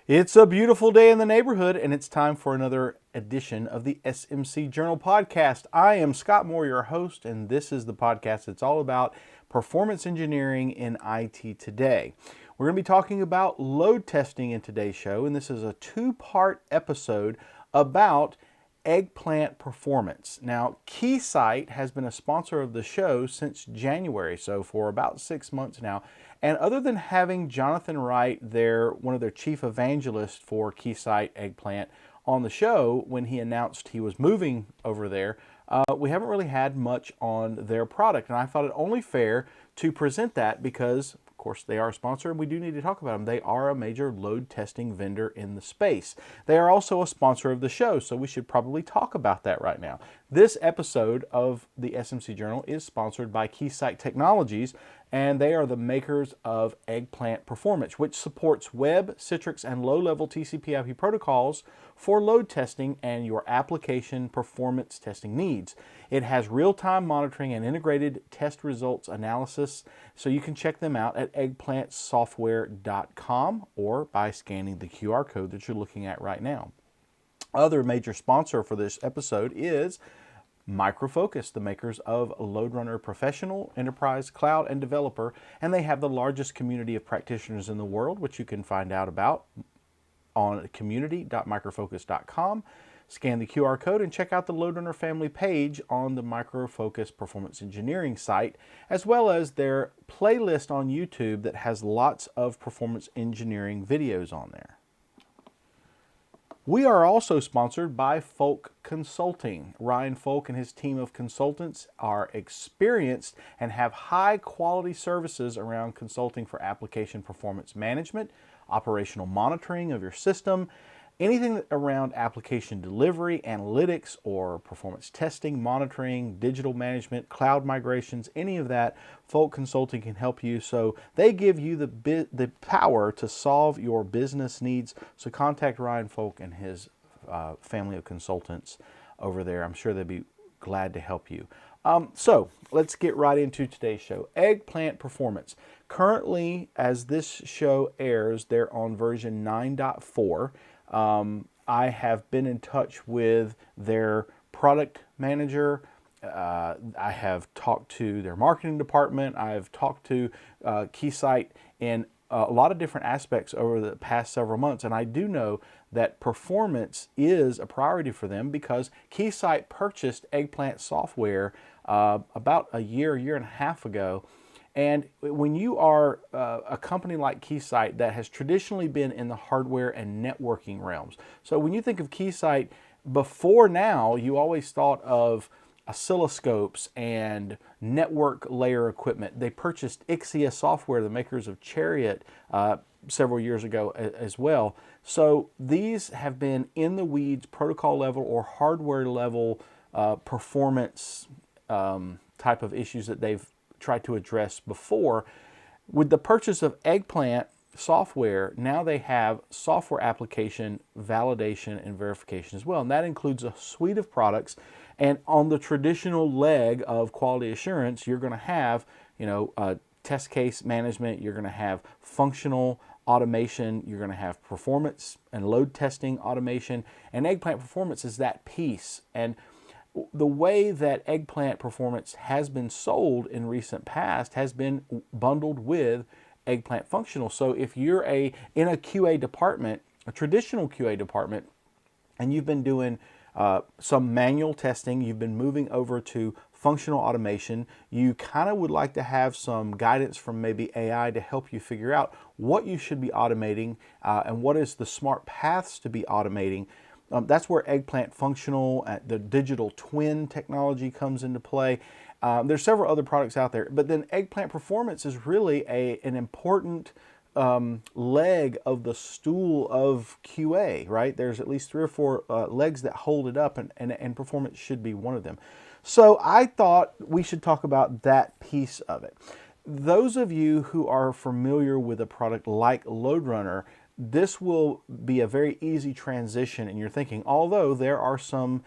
It's a beautiful day in the neighborhood, and it's time for another edition of the SMC Journal Podcast. I am Scott Moore, your host, and this is the podcast that's all about performance engineering in IT today. We're going to be talking about load testing in today's show, and this is a two-part episode about Eggplant Performance. Now, Keysight has been a sponsor of the show since January, so for about 6 months now. And other than having Jonathan Wright, one of their chief evangelists for Keysight Eggplant, on the show when he announced he was moving over there, we haven't really had much on their product. And I thought it only fair to present that because, of course, they are a sponsor and we do need to talk about them. They are a major load testing vendor in the space. They are also a sponsor of the show, so we should probably talk about that right now. This episode of the SMC Journal is sponsored by Keysight Technologies, and they are the makers of Eggplant Performance, which supports web, Citrix, and low-level TCP/IP protocols for load testing and your application performance testing needs. It has real-time monitoring and integrated test results analysis, so you can check them out at eggplantsoftware.com or by scanning the QR code that you're looking at right now. Other major sponsor for this episode is Micro Focus, the makers of LoadRunner Professional, Enterprise, Cloud, and Developer, and they have the largest community of practitioners in the world, which you can find out about on community.microfocus.com. Scan the QR code and check out the LoadRunner family page on the Micro Focus Performance Engineering site, as well as their playlist on YouTube that has lots of performance engineering videos on there. We are also sponsored by Folk Consulting. Ryan Folk and his team of consultants are experienced and have high quality services around consulting for application performance management, operational monitoring of your system, anything around application delivery, analytics, or performance testing, monitoring, digital management, cloud migrations, any of that, Folk Consulting can help you. So they give you the power to solve your business needs. So contact Ryan Folk and his family of consultants over there. I'm sure they'd be glad to help you. So let's get right into today's show. Eggplant Performance. Currently, as this show airs, they're on version 9.4. I have been in touch with their product manager. I have talked to their marketing department. I've talked to Keysight in a lot of different aspects over the past several months. And I do know that performance is a priority for them because Keysight purchased Eggplant software about a year and a half ago. And when you are a company like Keysight that has traditionally been in the hardware and networking realms, so when you think of Keysight, before now, you always thought of oscilloscopes and network layer equipment. They purchased Ixia Software, the makers of Chariot, several years ago as well. So these have been in the weeds, protocol level or hardware level performance type of issues that they've tried to address before. With the purchase of Eggplant software, now they have software application validation and verification as well. And that includes a suite of products. And on the traditional leg of quality assurance, you're going to have, test case management, you're going to have functional automation, you're going to have performance and load testing automation, and Eggplant Performance is that piece. And the way that Eggplant Performance has been sold in recent past has been bundled with Eggplant Functional. So if you're in a QA department, a traditional QA department, and you've been doing some manual testing, you've been moving over to functional automation, you kind of would like to have some guidance from maybe AI to help you figure out what you should be automating and what is the smart paths to be automating. That's where Eggplant Functional, the digital twin technology comes into play. There's several other products out there, but then Eggplant Performance is really an important leg of the stool of QA, right? There's at least 3 or 4 legs that hold it up, and performance should be one of them. So I thought we should talk about that piece of it. Those of you who are familiar with a product like LoadRunner, this will be a very easy transition in your thinking, although there are some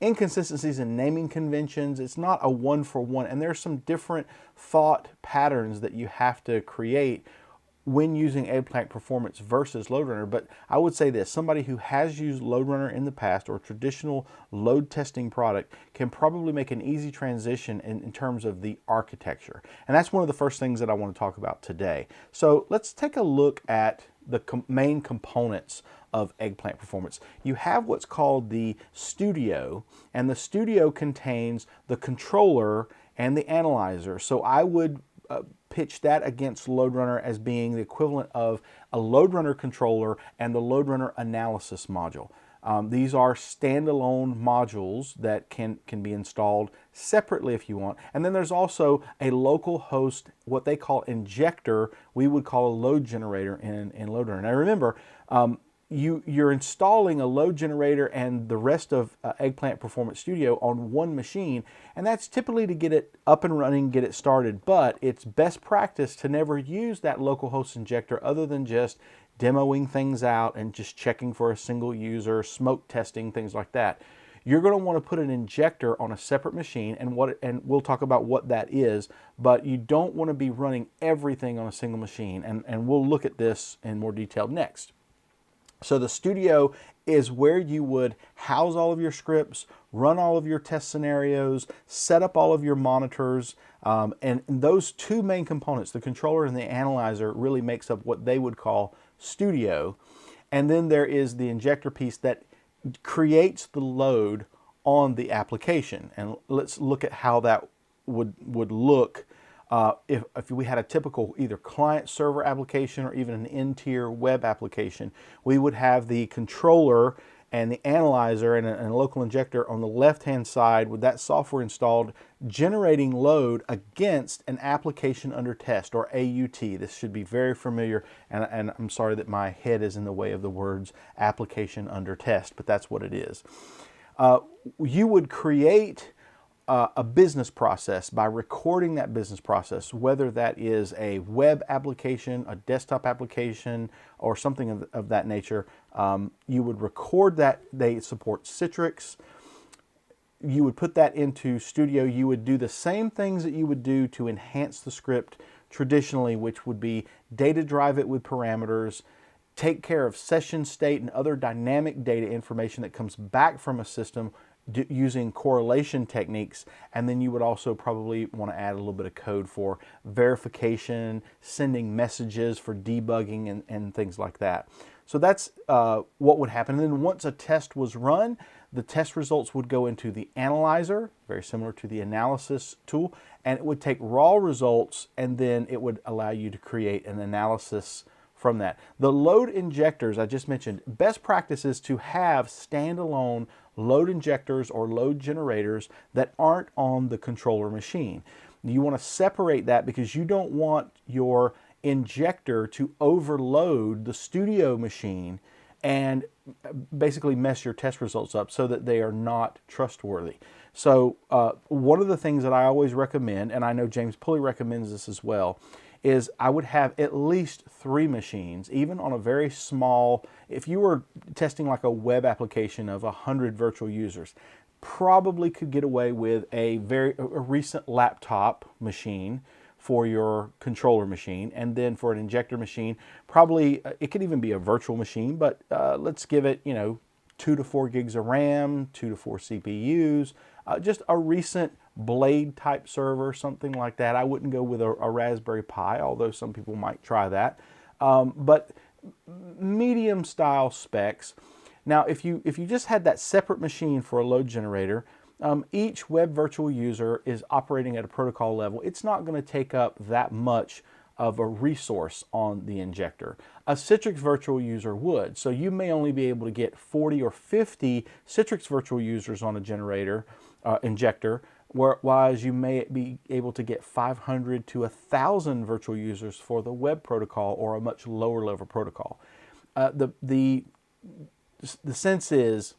inconsistencies in naming conventions. It's not a one-for-one, and there's some different thought patterns that you have to create when using Eggplant Performance versus LoadRunner, but I would say this: somebody who has used LoadRunner in the past or traditional load testing product can probably make an easy transition in terms of the architecture. And that's one of the first things that I want to talk about today. So let's take a look at the main components of Eggplant Performance. You have what's called the Studio, and the Studio contains the controller and the analyzer. So I would pitch that against LoadRunner as being the equivalent of a LoadRunner controller and the LoadRunner analysis module. These are standalone modules that can be installed separately if you want. And then there's also a local host, what they call injector, we would call a load generator in LoadRunner. Now remember, you're installing a load generator and the rest of Eggplant Performance Studio on one machine, and that's typically to get it up and running, get it started, but it's best practice to never use that local host injector other than just demoing things out and just checking for a single user, smoke testing, things like that. You're going to want to put an injector on a separate machine, and we'll talk about what that is, but you don't want to be running everything on a single machine, and we'll look at this in more detail next. So the Studio is where you would house all of your scripts, run all of your test scenarios, set up all of your monitors, and those two main components, the controller and the analyzer, really makes up what they would call Studio. And then there is the injector piece that creates the load on the application. And let's look at how that would look if we had a typical either client-server application or even an in-tier web application. We would have the controller and the analyzer and a local injector on the left-hand side with that software installed, generating load against an application under test, or AUT. This should be very familiar, and I'm sorry that my head is in the way of the words application under test, but that's what it is. You would create a business process by recording that business process, whether that is a web application, a desktop application, or something of that nature. You would record that. They support Citrix. You would put that into Studio. You would do the same things that you would do to enhance the script traditionally, which would be data drive it with parameters, take care of session state and other dynamic data information that comes back from a system using correlation techniques, and then you would also probably want to add a little bit of code for verification, sending messages for debugging and things like that. So that's what would happen. And then once a test was run, the test results would go into the analyzer, very similar to the analysis tool, and it would take raw results, and then it would allow you to create an analysis from that. The load injectors I just mentioned, best practice is to have standalone load injectors or load generators that aren't on the controller machine. You want to separate that because you don't want your injector to overload the Studio machine and basically mess your test results up so that they are not trustworthy. So one of the things that I always recommend, and I know James Pulley recommends this as well, is I would have at least 3 machines, even on a very small, if you were testing like a web application of 100 virtual users, probably could get away with a recent laptop machine for your controller machine, and then for an injector machine, probably it could even be a virtual machine, but let's give it 2 to 4 gigs of RAM, 2 to 4 CPUs, just a recent Blade type server, something like that. I wouldn't go with a Raspberry Pi, although some people might try that. But medium style specs. Now, if you just had that separate machine for a load generator, each web virtual user is operating at a protocol level. It's not going to take up that much of a resource on the injector. A Citrix virtual user would. So you may only be able to get 40 or 50 Citrix virtual users on a generator injector, whereas you may be able to get 500 to 1,000 virtual users for the web protocol or a much lower level protocol. The sense is,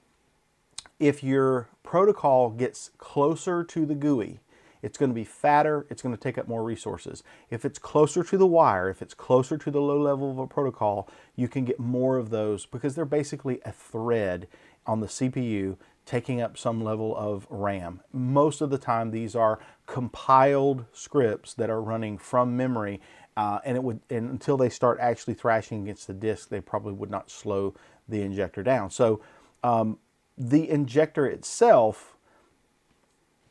if your protocol gets closer to the GUI, it's going to be fatter, it's going to take up more resources. If it's closer to the wire, if it's closer to the low level of a protocol, you can get more of those because they're basically a thread on the CPU taking up some level of RAM. Most of the time, these are compiled scripts that are running from memory, and until they start actually thrashing against the disk, they probably would not slow the injector down. So the injector itself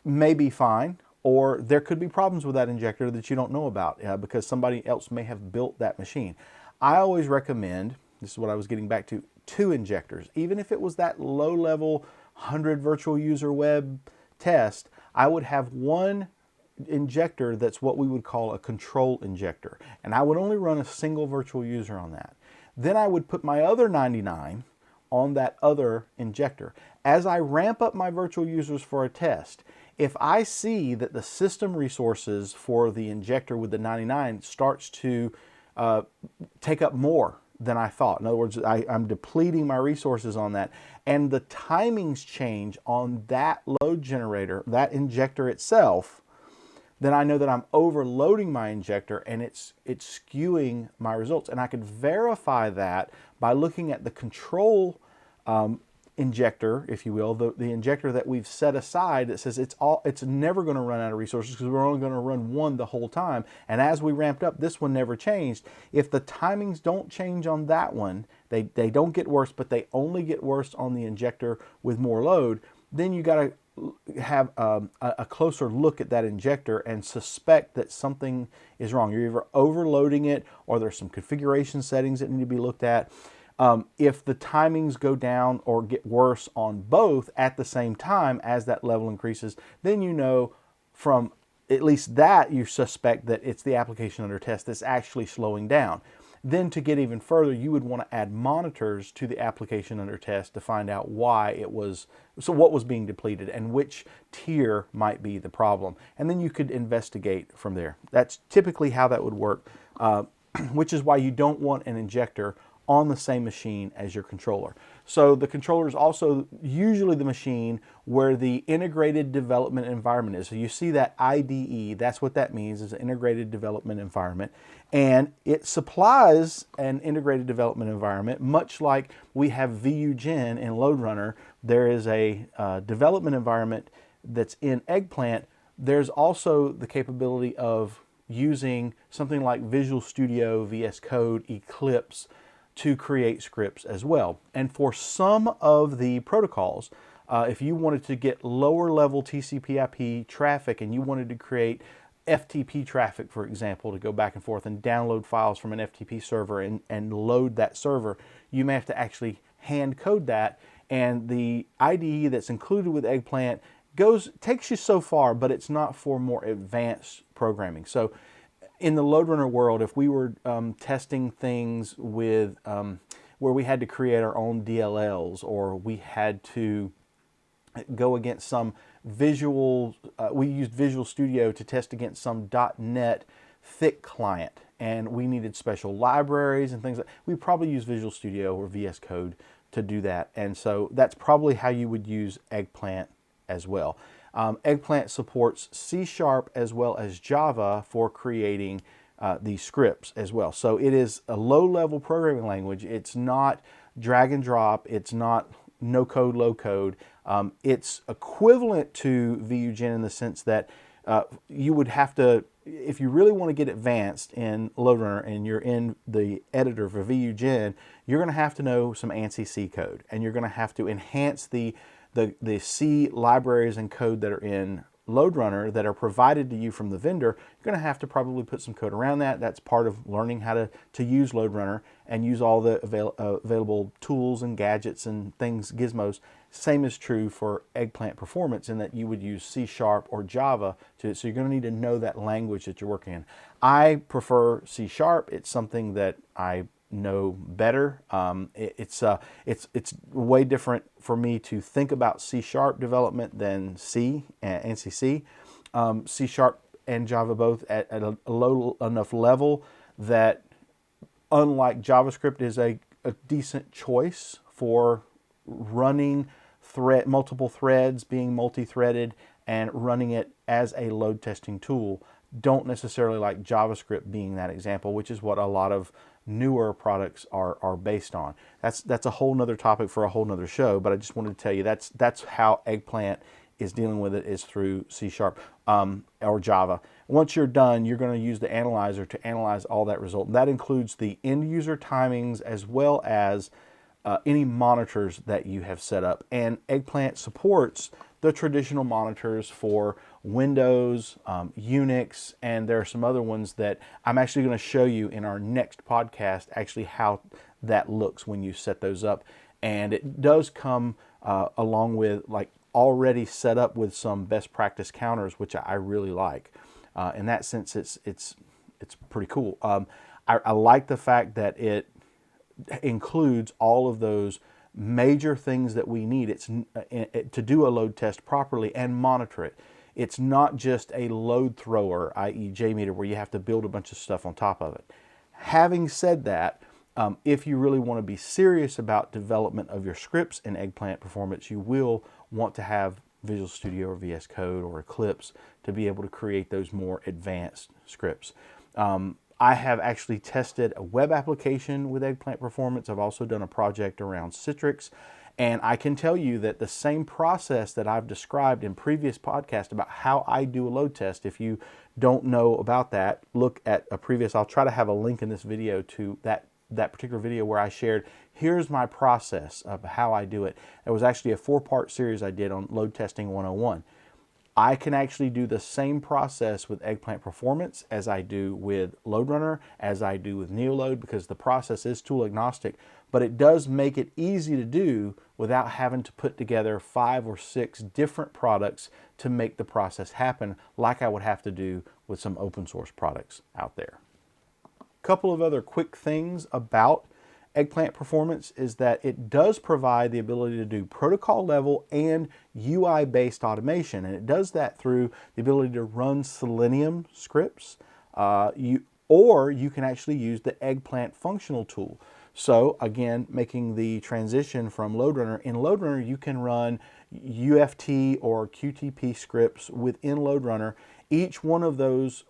may be fine, or there could be problems with that injector that you don't know about because somebody else may have built that machine. I always recommend, this is what I was getting back to, 2 injectors. Even if it was that low-level 100 virtual user web test, I would have one injector that's what we would call a control injector, and I would only run a single virtual user on that. Then I would put my other 99 on that other injector. As I ramp up my virtual users for a test, if I see that the system resources for the injector with the 99 starts to take up more than I thought, in other words, I'm depleting my resources on that, and the timings change on that load generator, that injector itself, then I know that I'm overloading my injector and it's skewing my results. And I could verify that by looking at the control injector, if you will, the injector that we've set aside that says it's never going to run out of resources because we're only going to run one the whole time. And as we ramped up, this one never changed. If the timings don't change on that one, they don't get worse, but they only get worse on the injector with more load, then you got to have a closer look at that injector and suspect that something is wrong. You're either overloading it or there's some configuration settings that need to be looked at. If the timings go down or get worse on both at the same time as that level increases, then you know from at least that you suspect that it's the application under test that's actually slowing down. Then to get even further, you would want to add monitors to the application under test to find out why it was, so what was being depleted and which tier might be the problem. And then you could investigate from there. That's typically how that would work, which is why you don't want an injector on the same machine as your controller. So the controller is also usually the machine where the integrated development environment is. So you see that IDE, that's what that means, is an integrated development environment. And it supplies an integrated development environment, much like we have VUGen in LoadRunner. There is a development environment that's in Eggplant. There's also the capability of using something like Visual Studio, VS Code, Eclipse, to create scripts as well. And for some of the protocols, if you wanted to get lower level TCP/IP traffic and you wanted to create FTP traffic, for example, to go back and forth and download files from an FTP server and load that server, you may have to actually hand code that. And the IDE that's included with Eggplant takes you so far, but it's not for more advanced programming. So in the LoadRunner world, if we were testing things with where we had to create our own DLLs, or we had to go against some visual, we used Visual Studio to test against some .NET thick client, and we needed special libraries and things like that, we probably use Visual Studio or VS Code to do that. And so that's probably how you would use Eggplant as well. Eggplant supports C# as well as Java for creating these scripts as well. So it is a low-level programming language. It's not drag and drop. It's not no code, low code. It's equivalent to VUGen in the sense that you would have to, if you really want to get advanced in LoadRunner and you're in the editor for VUGen, you're going to have to know some ANSI C code, and you're going to have to enhance the C libraries and code that are in LoadRunner that are provided to you from the vendor. You're going to have to probably put some code around that. That's part of learning how to use LoadRunner and use all the available tools and gadgets and things, gizmos. Same is true for Eggplant Performance in that you would use C# or Java so you're going to need to know that language that you're working in. I prefer C#. It's something that I know better. It's way different for me to think about C# development than C and ANSI C. C# and Java both at a low enough level that, unlike JavaScript, is a decent choice for running multiple threads, being multi-threaded, and running it as a load testing tool. don't necessarily like JavaScript being that example, which is what a lot of newer products are based on. That's a whole nother topic for a whole nother show, but I just wanted to tell you that's how Eggplant is dealing with it, is through C# or Java. Once you're done, you're going to use the analyzer to analyze all that result. And that includes the end user timings as well as any monitors that you have set up. And Eggplant supports the traditional monitors for Windows, Unix, and there are some other ones that I'm actually going to show you in our next podcast, actually how that looks when you set those up. And it does come along with like already set up with some best practice counters, which I really like. In that sense, it's pretty cool. I like the fact that it includes all of those major things that we need to do a load test properly and monitor it. It's not just a load thrower, i.e. JMeter, where you have to build a bunch of stuff on top of it. Having said that, if you really want to be serious about development of your scripts in Eggplant Performance, you will want to have Visual Studio or VS Code or Eclipse to be able to create those more advanced scripts. I have actually tested a web application with Eggplant Performance. I've also done a project around Citrix. And I can tell you that the same process that I've described in previous podcasts about how I do a load test, if you don't know about that, look at a previous, I'll try to have a link in this video to that particular video where I shared, here's my process of how I do it. It was actually a 4-part series I did on Load Testing 101. I can actually do the same process with Eggplant Performance as I do with LoadRunner, as I do with Neoload, because the process is tool agnostic, but it does make it easy to do without having to put together 5 or 6 different products to make the process happen like I would have to do with some open source products out there. A couple of other quick things about Eggplant Performance is that it does provide the ability to do protocol level and UI based automation, and it does that through the ability to run Selenium scripts, or you can actually use the Eggplant functional tool. So again, making the transition from LoadRunner. In LoadRunner, you can run UFT or QTP scripts within LoadRunner. Each one of those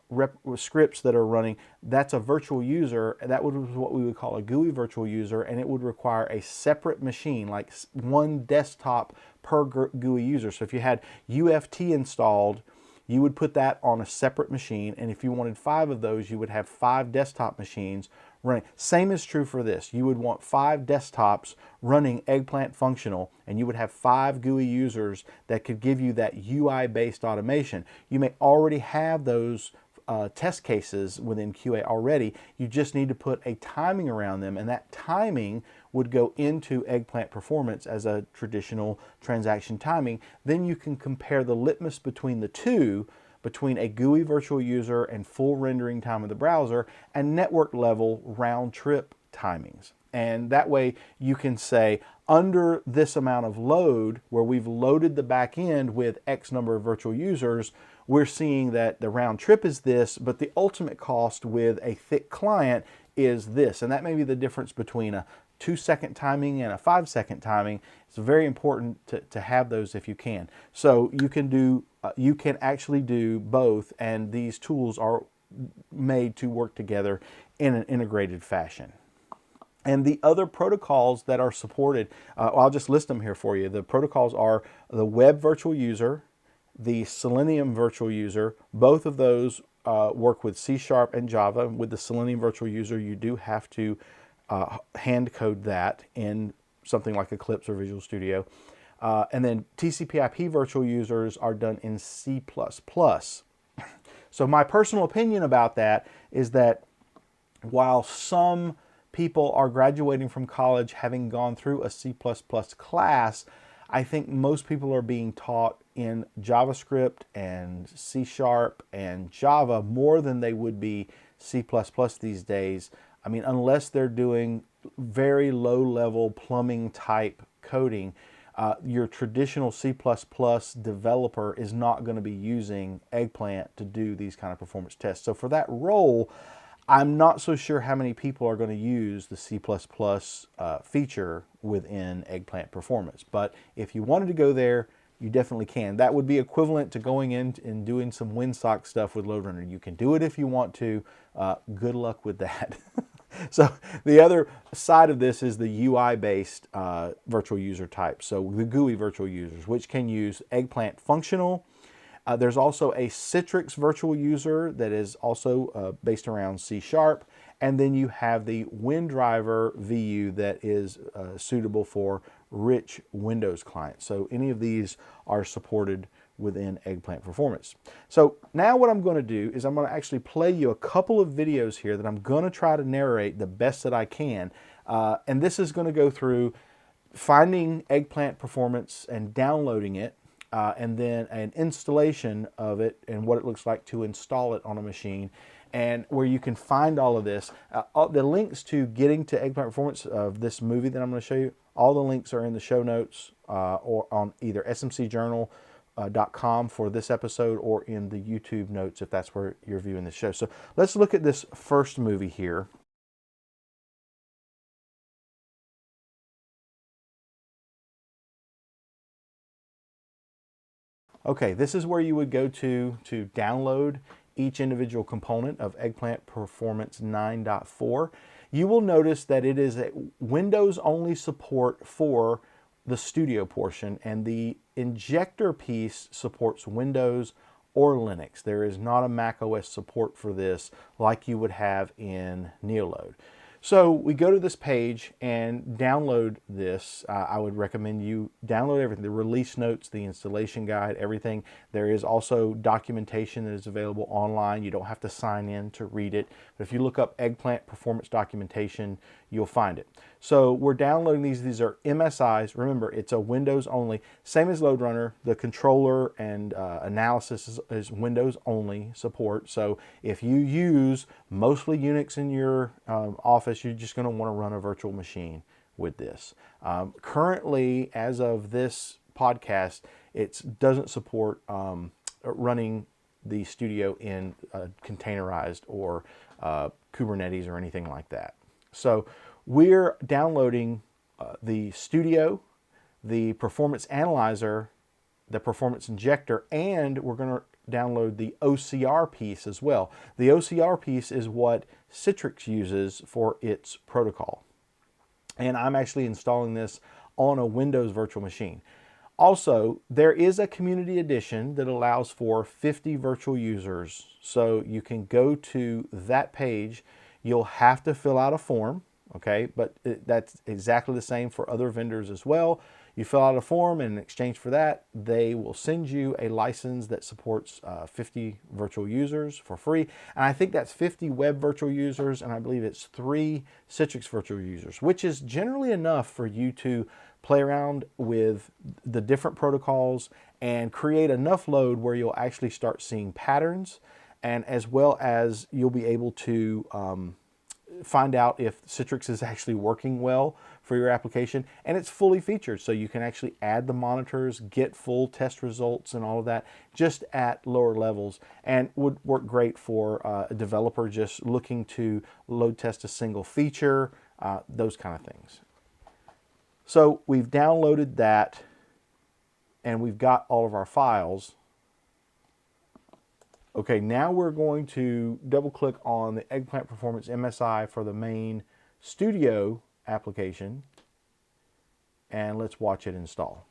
scripts that are running, that's a virtual user. That was what we would call a GUI virtual user, and it would require a separate machine, like one desktop per GUI user. So if you had UFT installed, you would put that on a separate machine, and if you wanted 5 of those, you would have 5 desktop machines running. Same is true for this. You would want 5 desktops running Eggplant Functional, and you would have 5 GUI users that could give you that UI-based automation. You may already have those test cases within QA already. You just need to put a timing around them, and that timing would go into Eggplant Performance as a traditional transaction timing. Then you can compare the litmus between the two, between a GUI virtual user and full rendering time of the browser, and network level round trip timings. And that way you can say, under this amount of load, where we've loaded the back end with X number of virtual users, we're seeing that the round trip is this, but the ultimate cost with a thick client is this. And that may be the difference between a 2-second timing and a 5-second timing. It's very important to have those if you can. So you can actually do both, and these tools are made to work together in an integrated fashion. And the other protocols that are supported, I'll just list them here for you. The protocols are the web virtual user, the Selenium virtual user. Both of those work with C# and Java. With the Selenium virtual user, you do have to hand code that in something like Eclipse or Visual Studio. And then TCP/IP virtual users are done in C++. So my personal opinion about that is that while some people are graduating from college having gone through a C++ class, I think most people are being taught in JavaScript and C# and Java more than they would be C++ these days. I mean, unless they're doing very low-level plumbing type coding, your traditional C++ developer is not going to be using Eggplant to do these kind of performance tests. So for that role, I'm not so sure how many people are going to use the C++ feature within Eggplant Performance. But if you wanted to go there, you definitely can. That would be equivalent to going in and doing some windsock stuff with LoadRunner. You can do it if you want to. Good luck with that. So the other side of this is the UI-based virtual user type. So the GUI virtual users, which can use Eggplant Functional. There's also a Citrix virtual user that is also based around C#. And then you have the WinDriver VU that is suitable for rich Windows clients. So any of these are supported within Eggplant Performance. So now what I'm going to do is I'm going to actually play you a couple of videos here that I'm going to try to narrate the best that I can. And this is going to go through finding Eggplant Performance and downloading it, and then an installation of it and what it looks like to install it on a machine, and where you can find all of this. The links to getting to Eggplant Performance of this movie that I'm going to show you, all the links are in the show notes or on either smcjournal.com for this episode or in the YouTube notes if that's where you're viewing this show. So let's look at this first movie here. Okay, this is where you would go to download each individual component of Eggplant Performance 9.4. You will notice that it is a Windows-only support for the studio portion, and the injector piece supports Windows or Linux. There is not a Mac OS support for this like you would have in Neoload. So we go to this page and download this. I would recommend you download everything, the release notes, the installation guide, everything. There is also documentation that is available online. You don't have to sign in to read it. But if you look up Eggplant Performance documentation, you'll find it. So we're downloading these. These are MSIs. Remember, it's a Windows only. Same as LoadRunner. The controller and analysis is Windows only support. So if you use mostly Unix in your office, you're just going to want to run a virtual machine with this. Currently, as of this podcast, it doesn't support running the studio in containerized or Kubernetes or anything like that. So we're downloading the studio, the performance analyzer, the performance injector, and we're going to download the OCR piece as well. The OCR piece is what Citrix uses for its protocol. And I'm actually installing this on a Windows virtual machine. Also, there is a community edition that allows for 50 virtual users. So you can go to that page. You'll have to fill out a form, okay? But that's exactly the same for other vendors as well. You fill out a form, and in exchange for that, they will send you a license that supports 50 virtual users for free. And I think that's 50 web virtual users, and I believe it's 3 Citrix virtual users, which is generally enough for you to play around with the different protocols and create enough load where you'll actually start seeing patterns, and as well as you'll be able to find out if Citrix is actually working well for your application. And it's fully featured, so you can actually add the monitors, get full test results and all of that just at lower levels, and would work great for a developer just looking to load test a single feature, those kind of things. So we've downloaded that and we've got all of our files. Okay, now we're going to double click on the Eggplant Performance MSI for the main studio application, and let's watch it install.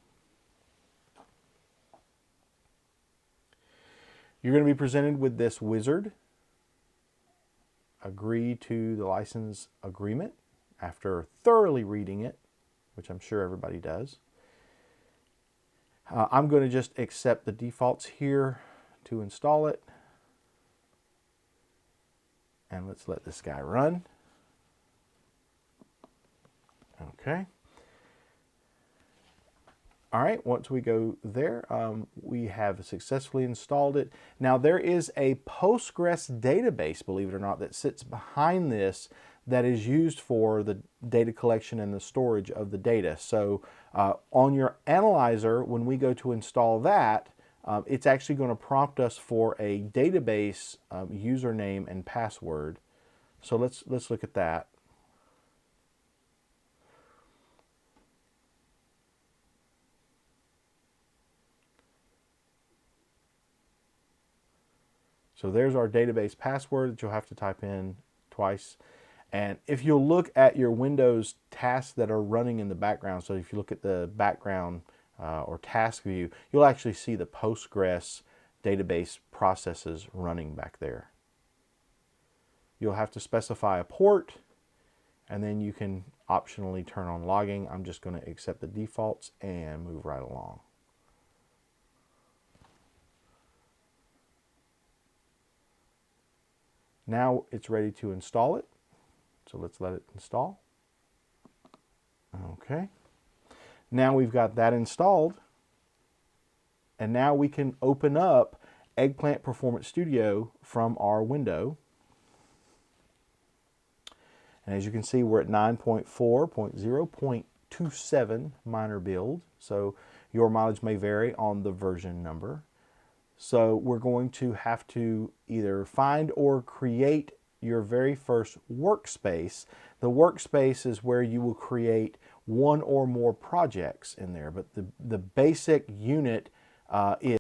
You're going to be presented with this wizard. Agree to the license agreement after thoroughly reading it, which I'm sure everybody does. I'm going to just accept the defaults here to install it. And let's let this guy run. Okay. All right, once we go there, we have successfully installed it. Now there is a Postgres database, believe it or not, that sits behind this that is used for the data collection and the storage of the data. So on your analyzer, when we go to install that, it's actually going to prompt us for a database username and password. So let's look at that. So there's our database password that you'll have to type in twice. And if you'll look at your Windows tasks that are running in the background, so if you look at the background or task view, you'll actually see the Postgres database processes running back there. You'll have to specify a port, and then you can optionally turn on logging. I'm just going to accept the defaults and move right along. Now it's ready to install it. So let's let it install. Okay. Now we've got that installed. And now we can open up Eggplant Performance Studio from our window. And as you can see, we're at 9.4.0.27 minor build. So your mileage may vary on the version number. So we're going to have to either find or create your very first workspace. The workspace is where you will create one or more projects in there, but the basic unit is.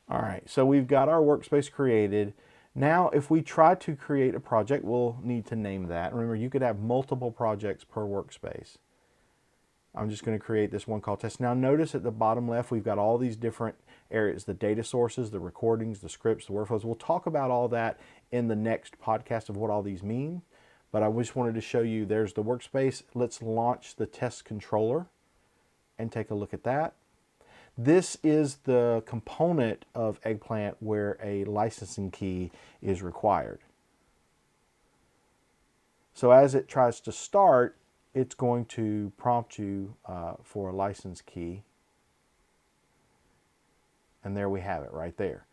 All right, so we've got our workspace created. Now, if we try to create a project, we'll need to name that. Remember, you could have multiple projects per workspace. I'm just going to create this one called test. Now notice at the bottom left, we've got all these different areas, the data sources, the recordings, the scripts, the workflows. We'll talk about all that in the next podcast of what all these mean. But I just wanted to show you there's the workspace. Let's launch the test controller and take a look at that. This is the component of Eggplant where a licensing key is required. So as it tries to start, it's going to prompt you for a license key. And there we have it right there.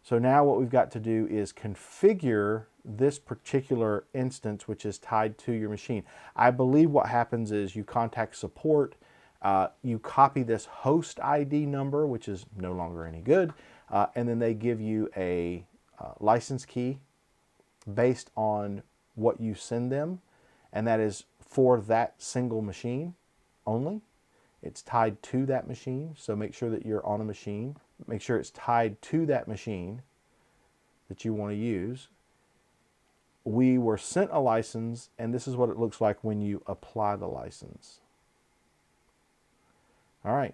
So now what we've got to do is configure this particular instance, which is tied to your machine. I believe what happens is you contact support, you copy this host ID number, which is no longer any good, and then they give you a license key based on what you send them, and that is for that single machine only. It's tied to that machine, so make sure that you're on a machine. Make sure it's tied to that machine that you want to use. We were sent a license, and this is what it looks like when you apply the license. All right,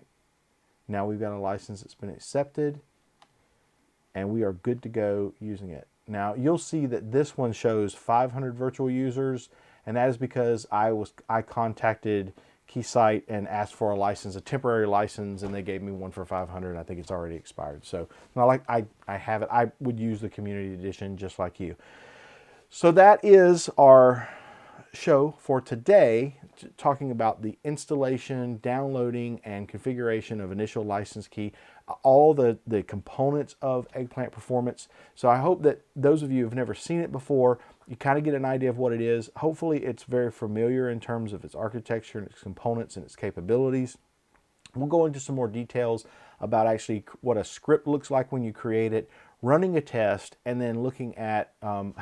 now we've got a license that's been accepted, and we are good to go using it. Now you'll see that this one shows 500 virtual users, and that is because I contacted Keysight and asked for a license, a temporary license, and they gave me one for 500. I think it's already expired. So not like I have it. I would use the community edition just like you. So that is our show for today, talking about the installation, downloading, and configuration of initial license key, all the components of Eggplant Performance. So I hope that those of you who have never seen it before, you kind of get an idea of what it is. Hopefully it's very familiar in terms of its architecture and its components and its capabilities. We'll go into some more details about actually what a script looks like when you create it, running a test, and then looking at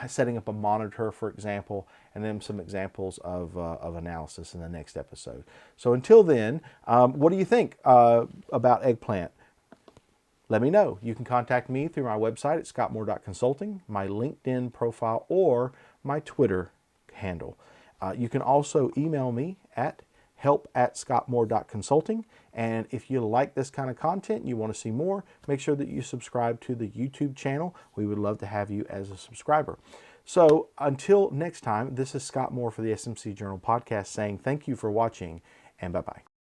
setting up a monitor, for example, and then some examples of analysis in the next episode. So until then, what do you think about Eggplant? Let me know. You can contact me through my website at scottmoore.consulting, my LinkedIn profile, or my Twitter handle. You can also email me at help@scottmoore.consulting. And if you like this kind of content and you want to see more, make sure that you subscribe to the YouTube channel. We would love to have you as a subscriber. So until next time, this is Scott Moore for the SMC Journal podcast saying thank you for watching, and bye-bye.